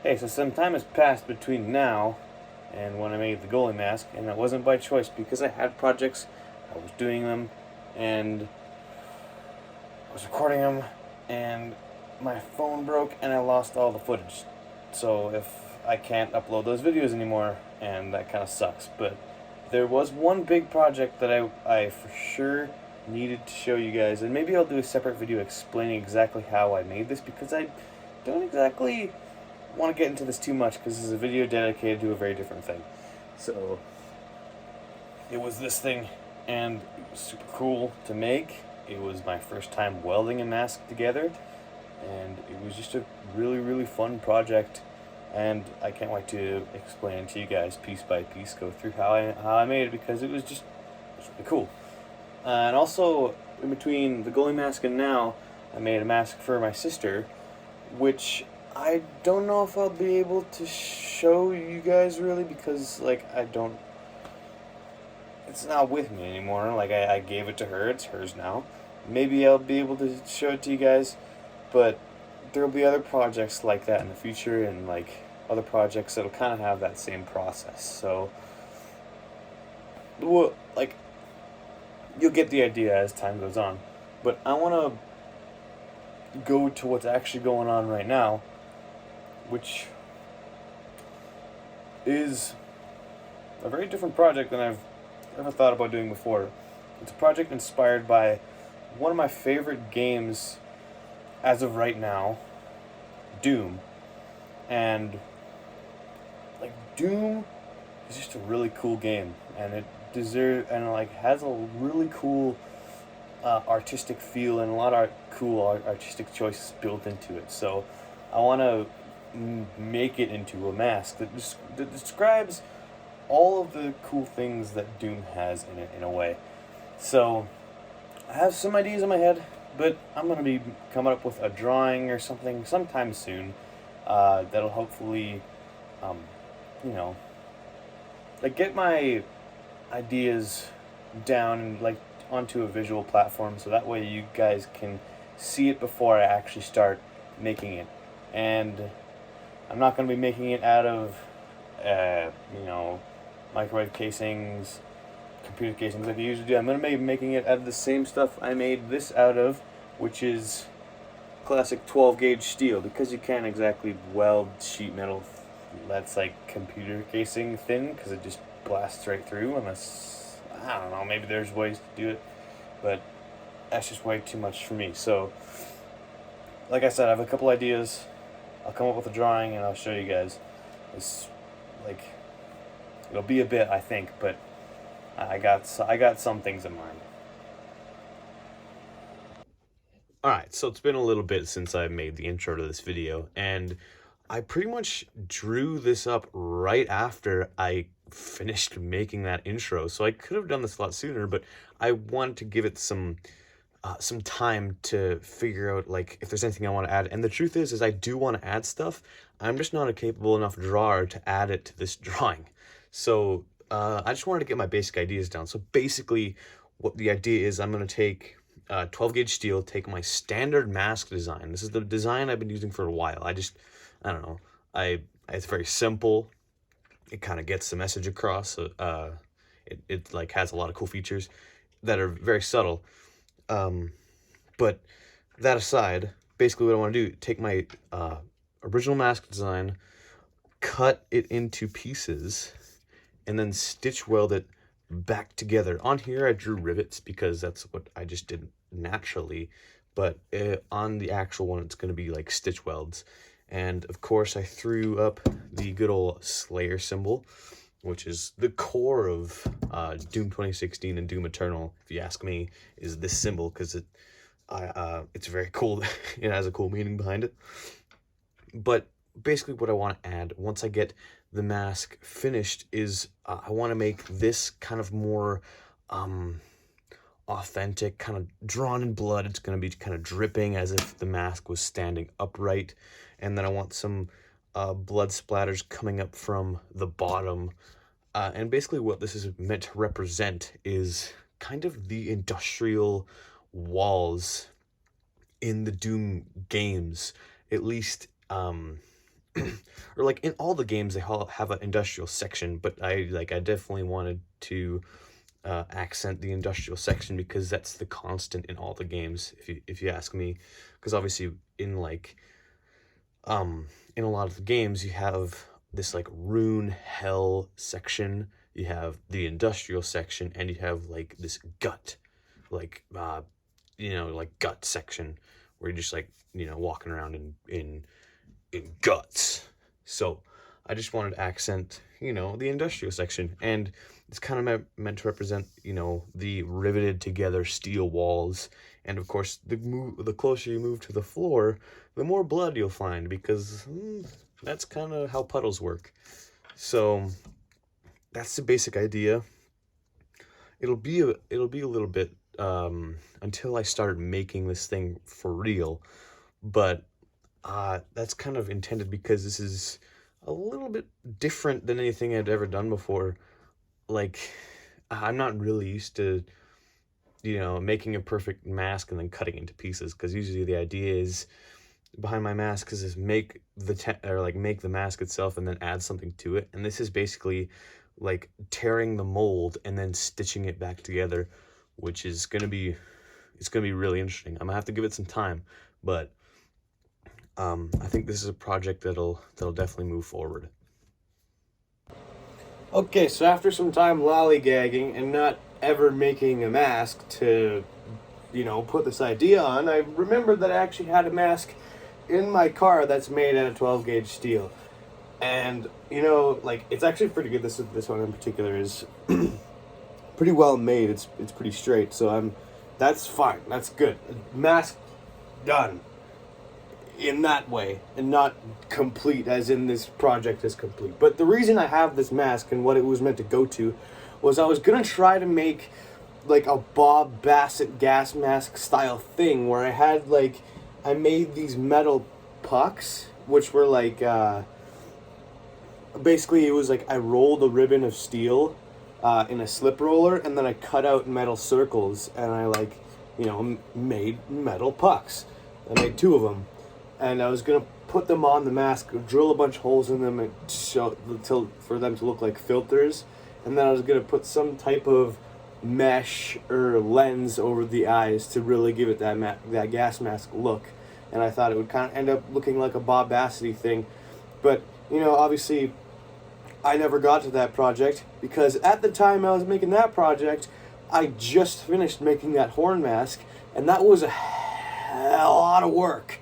Hey, so some time has passed between now and when I made the goalie mask, and that wasn't by choice because I had projects, I was doing them, and I was recording them, and my phone broke and I lost all the footage. So if I can't upload those videos anymore, and that kind of sucks. But there was one big project that I for sure needed to show you guys, and maybe I'll do a separate video explaining exactly how I made this because I don't exactly want to get into this too much because this is a video dedicated to a very different thing. So it was this thing, and it was super cool to make. It was my first time welding a mask together, and it was just a really fun project. And I can't wait to explain it to you guys piece by piece, go through how I made it because it was really cool. And also, in between the goalie mask and now, I made a mask for my sister, which I don't know if I'll be able to show you guys really because like I don't it's not with me anymore. Like I gave it to her, it's hers now. Maybe I'll be able to show it to you guys, but there'll be other projects like that in the future and like other projects that'll kind of have that same process. So well, like you'll get the idea as time goes on. But I want to go to what's actually going on right now, which is a very different project than I've ever thought about doing before. It's a project inspired by one of my favorite games as of right now, Doom. And like Doom is just a really cool game, and it has a really cool artistic feel and a lot of cool artistic choices built into it. So I want to make it into a mask that describes all of the cool things that Doom has in it in a way. So I have some ideas in my head, but I'm gonna be coming up with a drawing or something sometime soon. That'll hopefully, um, you know, like get my ideas down and like onto a visual platform, so that way you guys can see it before I actually start making it. And I'm not gonna be making it out of, uh, you know, microwave casings, computer casings like I usually do. I'm gonna be making it out of the same stuff I made this out of, which is classic 12 gauge steel, because you can't exactly weld sheet metal that's like computer casing thin because it just blasts right through unless I don't know, maybe there's ways to do it, but that's just way too much for me. So like I said, I have a couple ideas. I'll come up with a drawing and I'll show you guys. It's like it'll be a bit, I think, but I got some things in mind. Alright, so it's been a little bit since I made the intro to this video, and I pretty much drew this up right after I finished making that intro, so I could have done this a lot sooner, but I wanted to give it some time to figure out like if there's anything I want to add. And the truth is I do want to add stuff. I'm just not a capable enough drawer to add it to this drawing. So I just wanted to get my basic ideas down. So basically, what the idea is, I'm going to take 12 gauge steel, take my standard mask design. This is the design I've been using for a while. I don't know. It's very simple. It kind of gets the message across. It like has a lot of cool features that are very subtle. But that aside, basically what I want to do, take my original mask design, cut it into pieces, and then stitch weld it back together. On here I drew rivets because that's what I just did naturally, but on the actual one it's going to be like stitch welds. And of course I threw up the good old Slayer symbol, which is the core of Doom 2016 and Doom Eternal, if you ask me, is this symbol, because it's very cool. It has a cool meaning behind it. But basically what I want to add once I get the mask finished is I want to make this kind of more authentic, kind of drawn in blood. It's going to be kind of dripping as if the mask was standing upright. And then I want some blood splatters coming up from the bottom. And basically what this is meant to represent is kind of the industrial walls in the Doom games, at least or like in all the games they all have an industrial section, but I definitely wanted to accent the industrial section because that's the constant in all the games, if you ask me. Because obviously in in a lot of the games you have this like rune hell section, you have the industrial section, and you have like this gut, like like gut section where you're just like walking around in guts. So I just wanted to accent the industrial section, and it's kind of meant to represent the riveted together steel walls. And of course the closer you move to the floor, the more blood you'll find, because that's kind of how puddles work. So that's the basic idea. It'll be a little bit until I start making this thing for real, but that's kind of intended because this is a little bit different than anything I'd ever done before. Like, I'm not really used to making a perfect mask and then cutting into pieces, because usually the idea is behind my mask is make the mask itself and then add something to it. And this is basically like tearing the mold and then stitching it back together, which is gonna be really interesting. I'm gonna have to give it some time, but I think this is a project that'll definitely move forward. Okay, so after some time lollygagging and not ever making a mask to, put this idea on, I remembered that I actually had a mask in my car that's made out of 12 gauge steel. And, it's actually pretty good. This one in particular is pretty well made. It's pretty straight, so that's fine. That's good. Mask done. In that way, and not complete as in this project is complete. But the reason I have this mask and what it was meant to go to was I was gonna try to make like a Bob Bassett gas mask style thing where I made these metal pucks, which were like basically it was like I rolled a ribbon of steel in a slip roller, and then I cut out metal circles, and I made metal pucks. I made 2 of them. And I was gonna put them on the mask, drill a bunch of holes in them, and for them to look like filters. And then I was gonna put some type of mesh or lens over the eyes to really give it that gas mask look. And I thought it would kind of end up looking like a Bob Bassett thing, but obviously, I never got to that project because at the time I was making that project, I just finished making that horn mask, and that was a hell lot of work.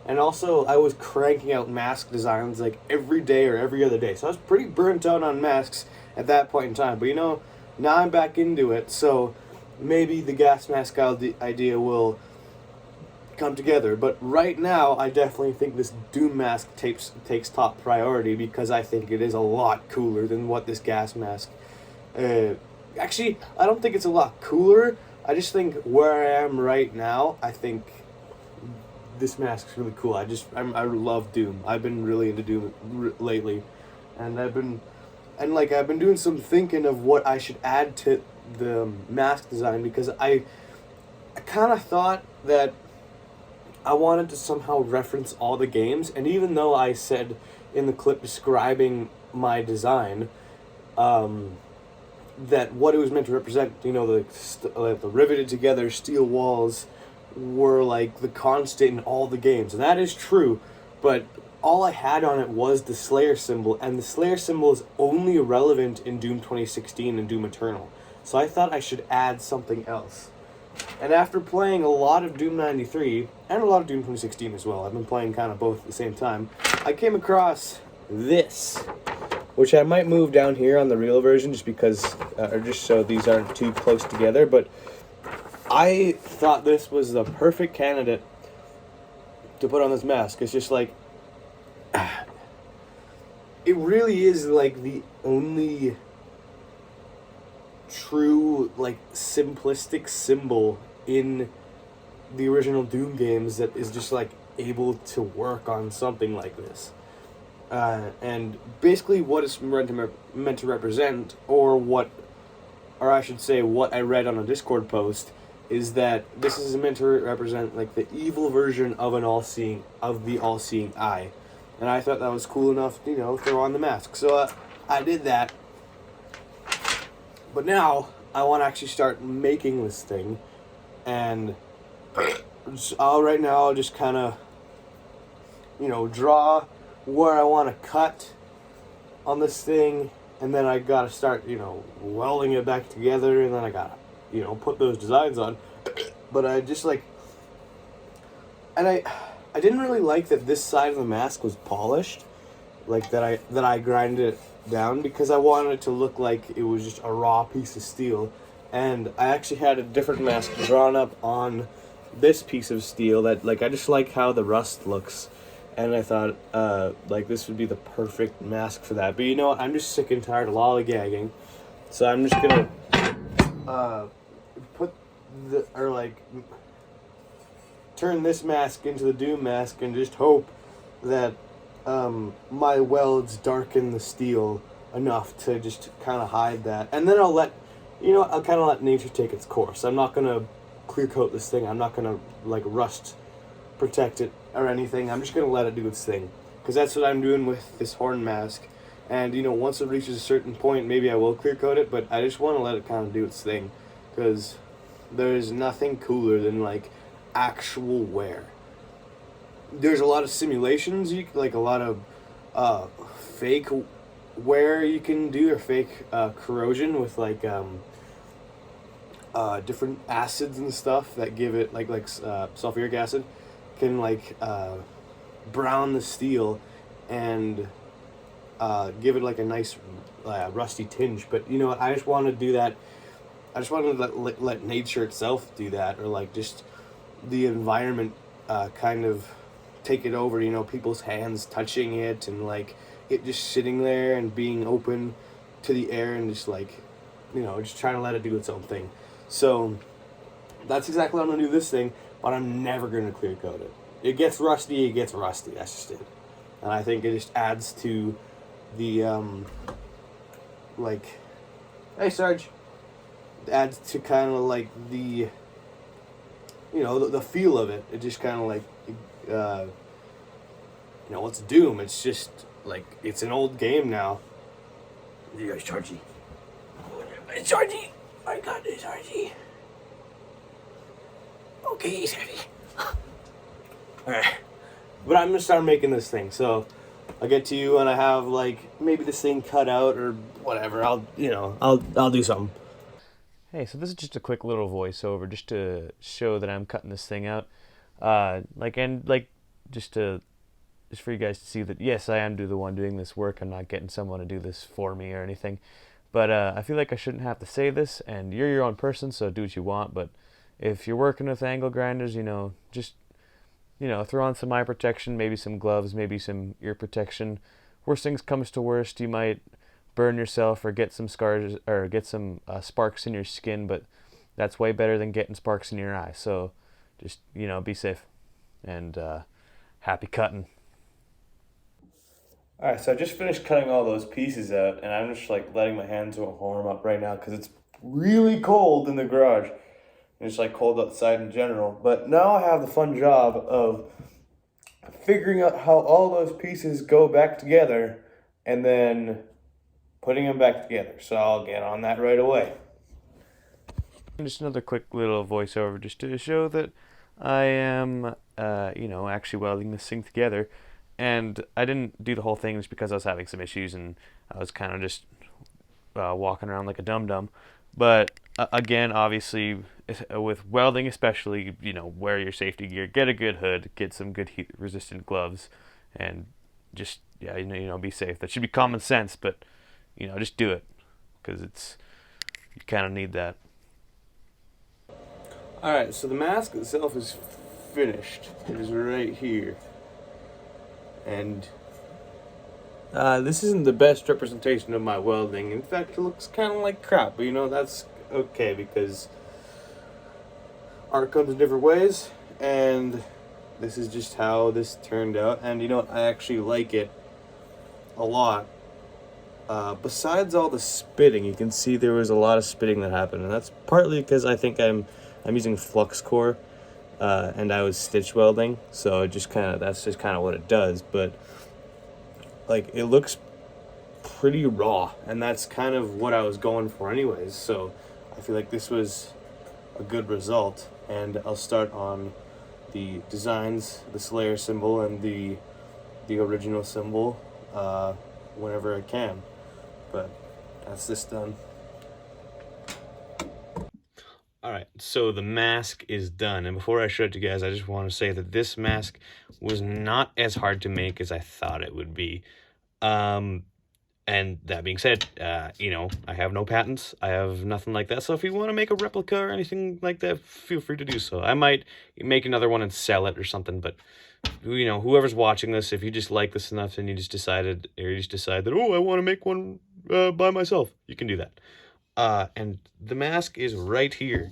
And also, I was cranking out mask designs like every day or every other day. So I was pretty burnt out on masks at that point in time. But now I'm back into it. So maybe the gas mask idea will come together. But right now, I definitely think this Doom mask takes top priority because I think it is a lot cooler than what this gas mask... actually, I don't think it's a lot cooler. I just think where I am right now, I think... this mask's really cool. I love Doom. I've been really into Doom lately, and I've been doing some thinking of what I should add to the mask design, because I kind of thought that I wanted to somehow reference all the games, and even though I said in the clip describing my design that what it was meant to represent, the riveted together steel walls were like the constant in all the games, and that is true, but all I had on it was the Slayer symbol, and the Slayer symbol is only relevant in Doom 2016 and Doom Eternal, so I thought I should add something else. And after playing a lot of Doom 93 and a lot of Doom 2016 as well, I've been playing kind of both at the same time, I came across this, which I might move down here on the real version just because or just so these aren't too close together, but I thought this was the perfect candidate to put on this mask. It's just like, it really is like the only true, like, simplistic symbol in the original Doom games that is just like able to work on something like this. And basically what it's meant to represent, or I should say what I read on a Discord post, is that this is meant to represent like the evil version of the all-seeing eye. And I thought that was cool enough, throw on the mask. So I did that. But now I want to actually start making this thing. And right now I'll just kind of, draw where I want to cut on this thing. And then I got to start, welding it back together. And then I got to, put those designs on. But I just and I didn't really like that this side of the mask was polished, like that I grinded it down, because I wanted it to look like it was just a raw piece of steel. And I actually had a different mask drawn up on this piece of steel that, I just like how the rust looks, and I thought this would be the perfect mask for that. But you know what, I'm just sick and tired of lollygagging, so I'm just gonna turn this mask into the Doom mask and just hope that my welds darken the steel enough to just kind of hide that. And then I'll kind of let nature take its course. I'm not going to clear coat this thing. I'm not going to rust protect it or anything. I'm just going to let it do its thing, because that's what I'm doing with this horn mask. And once it reaches a certain point, maybe I will clear coat it, but I just want to let it kind of do its thing, because there's nothing cooler than actual wear. There's a lot of simulations, a lot of fake wear you can do, or fake corrosion with different acids and stuff that give it sulfuric acid can brown the steel and give it a nice rusty tinge. But you know what, I just want to do that. I just want to let nature itself do that, or just the environment kind of take it over, people's hands touching it, and it just sitting there and being open to the air, and just just trying to let it do its own thing. So that's exactly what I'm gonna do this thing, but I'm never gonna clear coat it. It gets rusty, that's just it. And I think it just adds to the hey Sarge, it adds to kind of the the feel of it. It just kind of it's Doom. It's just it's an old game now. You guys, Sargy. It's Sargy. I got this, Sargy. Okay, Sargy. Alright. But I'm gonna start making this thing. So I'll get to you when I have maybe this thing cut out or whatever. I'll do something. Hey, so this is just a quick little voiceover just to show that I'm cutting this thing out. Just for you guys to see that, yes, I am the one doing this work. I'm not getting someone to do this for me or anything. But I feel like I shouldn't have to say this, and you're your own person, so do what you want. But if you're working with angle grinders, just, throw on some eye protection, maybe some gloves, maybe some ear protection. Worst things comes to worst, you might burn yourself or get some scars or get some sparks in your skin, but that's way better than getting sparks in your eye. So just, be safe, and happy cutting. Alright, so I just finished cutting all those pieces out, and I'm just letting my hands warm up right now because it's really cold in the garage. And it's cold outside in general. But now I have the fun job of figuring out how all those pieces go back together and then putting them back together. So I'll get on that right away. Just another quick little voiceover just to show that I am, actually welding this thing together. And I didn't do the whole thing just because I was having some issues and I was kind of just walking around like a dum-dum. But again, obviously, with welding especially, wear your safety gear, get a good hood, get some good heat-resistant gloves, and just, be safe. That should be common sense, but, just do it, because you kind of need that. Alright, so the mask itself is finished. It is right here. And this isn't the best representation of my welding. In fact, it looks kind of like crap, but that's okay, because art comes in different ways, and this is just how this turned out. And I actually like it a lot. Besides all the spitting, you can see there was a lot of spitting that happened, and that's partly because I think I'm using flux core. And I was stitch welding, so that's just kind of what it does. But like it looks pretty raw, and that's kind of what I was going for anyways. So I feel like this was a good result, and I'll start on the designs, the Slayer symbol, and the original symbol whenever I can. But that's this done. Alright, so the mask is done, and before I show it to you guys, I just want to say that this mask was not as hard to make as I thought it would be. Um, and that being said, I have no patents, I have nothing like that, so if you want to make a replica or anything like that, feel free to do so. I might make another one and sell it or something, but whoever's watching this, if you just like this enough and you just decide that, oh, I want to make one by myself, you can do that. And the mask is right here.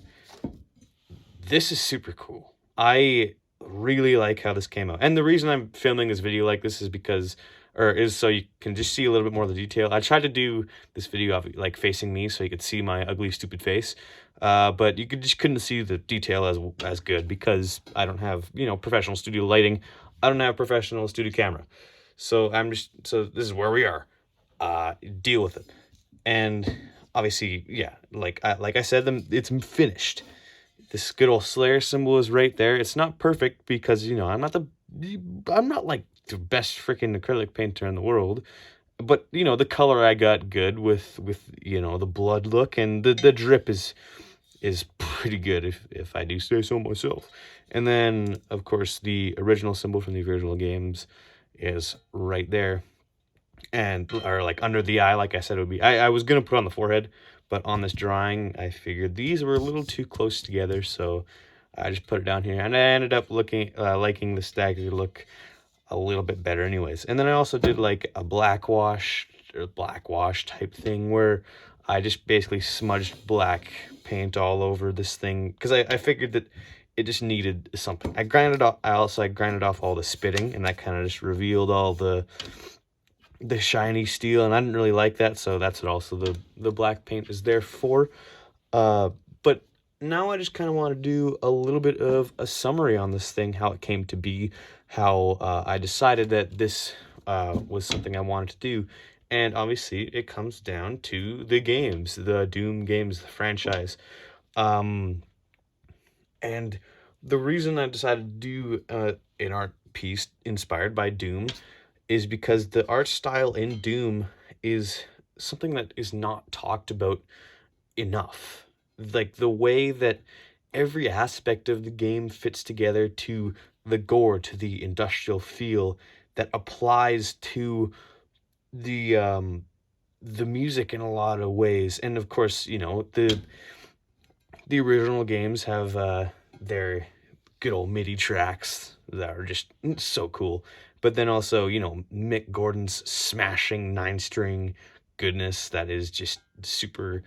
This is super cool. I really like how this came out. And the reason I'm filming this video like this is so you can just see a little bit more of the detail. I tried to do this video of like facing me so you could see my ugly, stupid face. But you just couldn't see the detail as good because I don't have, professional studio lighting. I don't have professional studio camera. So this is where we are. Deal with it. And obviously, yeah, like I said, it's finished. This good old Slayer symbol is right there. It's not perfect because I'm not like the best freaking acrylic painter in the world, but the color I got good with the blood look, and the drip is pretty good if I do say so myself. And then of course the original symbol from the original games is right there. Or like under the eye, like I said, it would be. I was gonna put on the forehead, but on this drawing, I figured these were a little too close together, so I just put it down here, and I ended up liking the staggered look a little bit better, anyways. And then I also did like a black wash type thing where I just basically smudged black paint all over this thing because I figured that it just needed something. I grinded off all the spitting, and that kind of just revealed all the shiny steel, and I didn't really like that, so that's what also the black paint is there for. But now I just kind of want to do a little bit of a summary on this thing, how it came to be, how I decided that this was something I wanted to do. And obviously it comes down to the games, the Doom games, the franchise. And the reason I decided to do an art piece inspired by Doom is because the art style in Doom is something that is not talked about enough. Like the way that every aspect of the game fits together to the gore, to the industrial feel that applies to the music in a lot of ways. And of course, the original games have their good old MIDI tracks that are just so cool. But then also, Mick Gordon's smashing 9-string goodness that is just super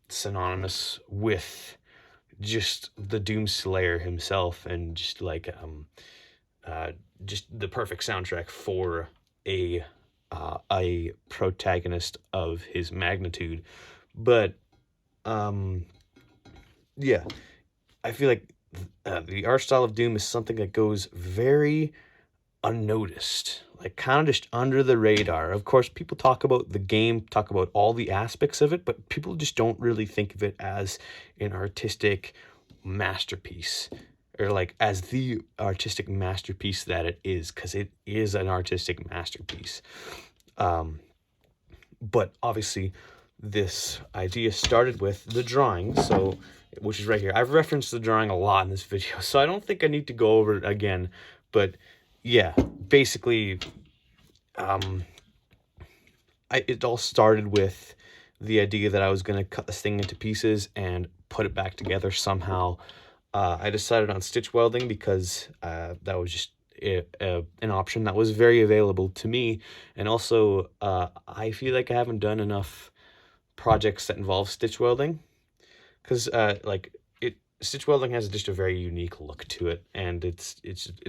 synonymous with just the Doom Slayer himself, and just like just the perfect soundtrack for a protagonist of his magnitude. But yeah, I feel like the art style of Doom is something that goes very unnoticed, like kind of just under the radar. Of course, people talk about the game, talk about all the aspects of it, but people just don't really think of it as an artistic masterpiece, or like as the artistic masterpiece that it is, because it is an artistic masterpiece. But obviously this idea started with the drawing, which is right here. I've referenced the drawing a lot in this video, so I don't think I need to go over it again. But yeah, basically, it all started with the idea that I was going to cut this thing into pieces and put it back together somehow. I decided on stitch welding because that was just an option that was very available to me. And also, I feel like I haven't done enough projects that involve stitch welding, because stitch welding has just a very unique look to it, and it's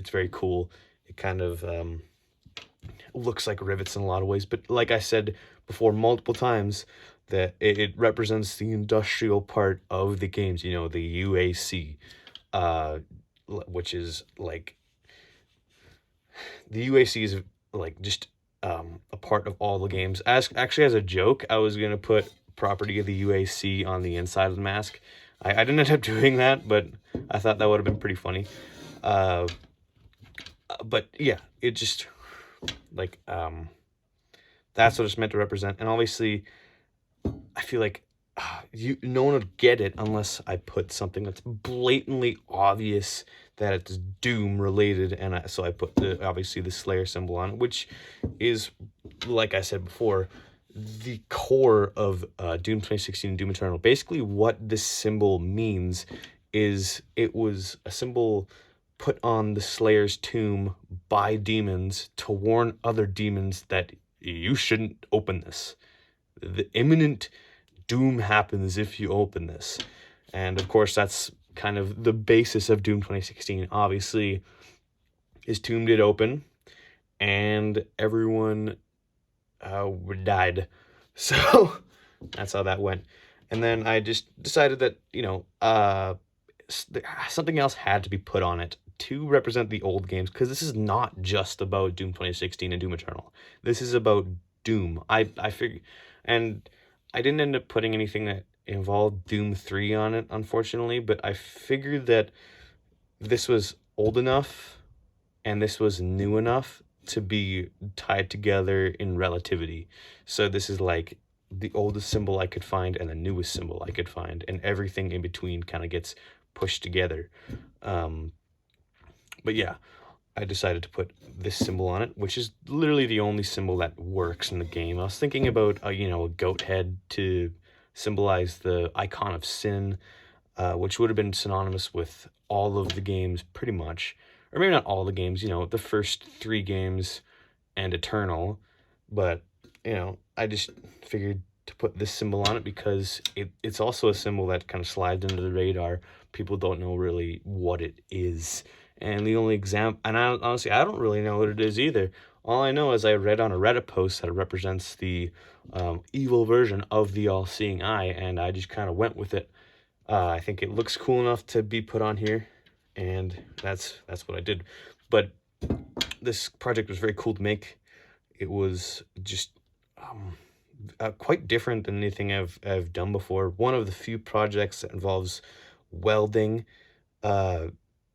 very cool. It kind of looks like rivets in a lot of ways, but like I said before multiple times, that it represents the industrial part of the games, the UAC, which is like, the UAC is like just a part of all the games. Actually, as a joke, I was gonna put property of the UAC on the inside of the mask. I didn't end up doing that, but I thought that would have been pretty funny. But yeah, it just like that's what it's meant to represent. And obviously, I feel like no one would get it unless I put something that's blatantly obvious that it's Doom related, and so I put obviously the Slayer symbol on it, which is, like I said before, the core of Doom 2016 and Doom Eternal. Basically, what this symbol means is it was a symbol put on the Slayer's tomb by demons to warn other demons that you shouldn't open this. The imminent doom happens if you open this. And of course, that's kind of the basis of Doom 2016. Obviously, his tomb did open, and everyone died. So that's how that went. And then I just decided that, something else had to be put on it to represent the old games, because this is not just about Doom 2016 and Doom Eternal. This is about Doom. I figured, and I didn't end up putting anything that involved Doom 3 on it, unfortunately, but I figured that this was old enough and this was new enough to be tied together in relativity. So this is like the oldest symbol I could find and the newest symbol I could find, and everything in between kind of gets pushed together. But yeah, I decided to put this symbol on it, which is literally the only symbol that works in the game. I was thinking about a goat head to symbolize the icon of sin, which would have been synonymous with all of the games pretty much, or maybe not all the games, the first 3 games and Eternal. But I just figured to put this symbol on it because it's also a symbol that kind of slides under the radar. People don't know really what it is. And the only example, and honestly, I don't really know what it is either. All I know is I read on a Reddit post that it represents the evil version of the all-seeing eye, and I just kind of went with it. I think it looks cool enough to be put on here, and that's what I did. But this project was very cool to make. It was just quite different than anything I've done before. One of the few projects that involves welding.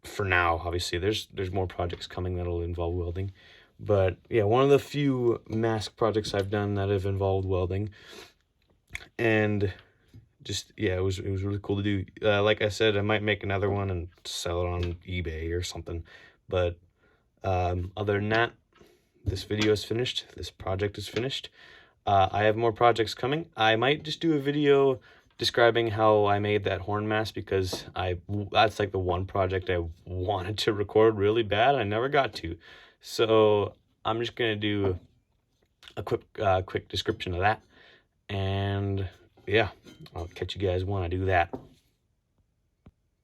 For now, obviously, there's more projects coming that'll involve welding, but yeah, one of the few mask projects I've done that have involved welding, and just it was really cool to do. Like I said, I might make another one and sell it on eBay or something, but other than that, this video is finished. This project is finished. I have more projects coming. I might just do a video describing how I made that horn mask, because that's like the one project I wanted to record really bad. I never got to. So I'm just going to do a quick description of that. And yeah, I'll catch you guys when I do that.